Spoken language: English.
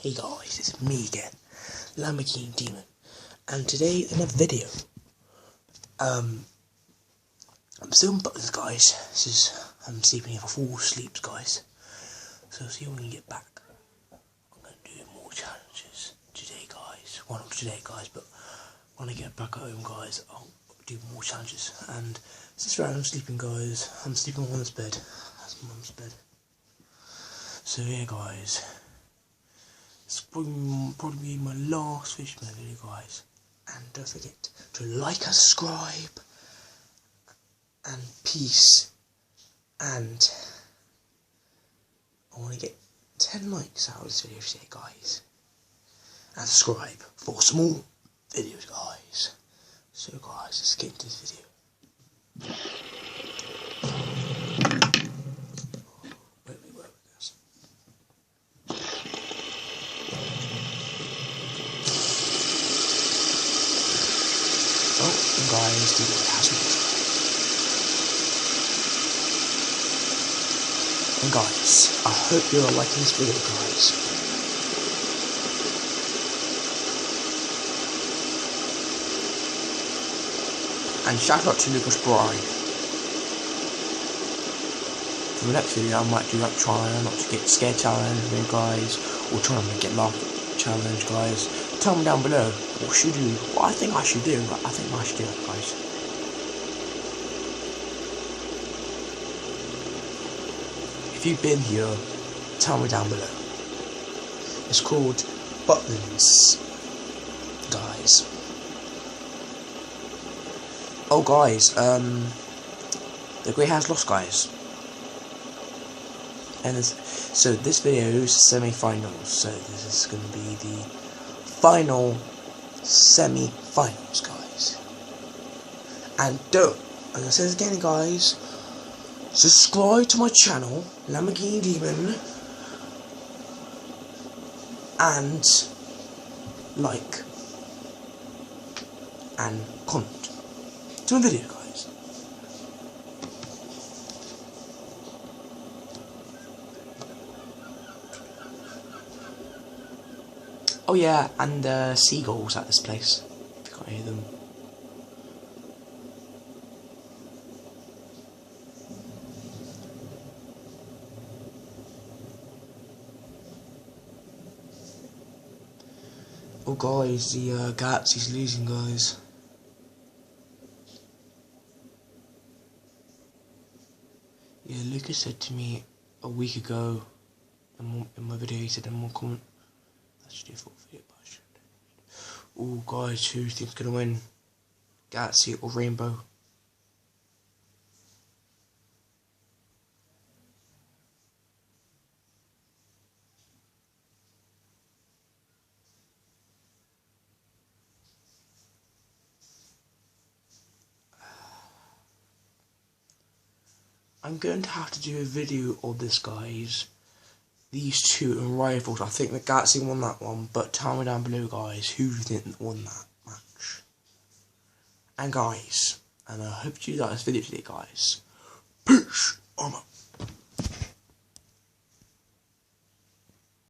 Hey guys, it's me again, Lamborghini Demon, and today another video. I'm still in butlers, guys. This is I'm sleeping here for 4 sleeps, guys. So see when we get back. I'm gonna do more challenges today, guys. Well, not today, guys, but when I get back at home, guys, I'll do more challenges. And this is where I'm sleeping, guys. I'm sleeping on this bed. That's Mum's bed. So yeah, guys. It's probably my last Fishman video, guys. And don't forget to like and subscribe. And peace. And I want to get 10 likes out of this video today, guys. And subscribe for some more videos, guys. So, guys, let's get into this video. Guys, do the house rules. And guys, I hope you're liking this video, guys. And shout out to Lucas Bride. For the next video, I might do like trying not to get scared challenge with you guys, or trying to get laugh challenge, guys. Tell me down below what should do, what I think I should do. I think I should do it, guys. If you've been here, tell me down below. It's called Butlins, guys. Oh, guys, the Grey House lost, guys. And so this video is semi-finals. So this is going to be the final semi-finals, guys. And I'm going to say this again, guys. Subscribe to my channel, Lamborghini Demon, and like and comment to my video, guys. Oh yeah, and seagulls at this place. If you can't hear them. Oh guys, the Galaxy's losing, guys. Yeah, Lucas said to me a week ago in my video, he said in one comment, I should do a full video, but I should. Oh guys, who do you think's gonna win? Galaxy or Rainbow? I'm going to have to do a video of this, guys. These two in rivals. I think the Galaxy won that one, but tell me down below, guys, who do you think won that match? And guys, and I hope you like this video today, guys. Peace. I'm out.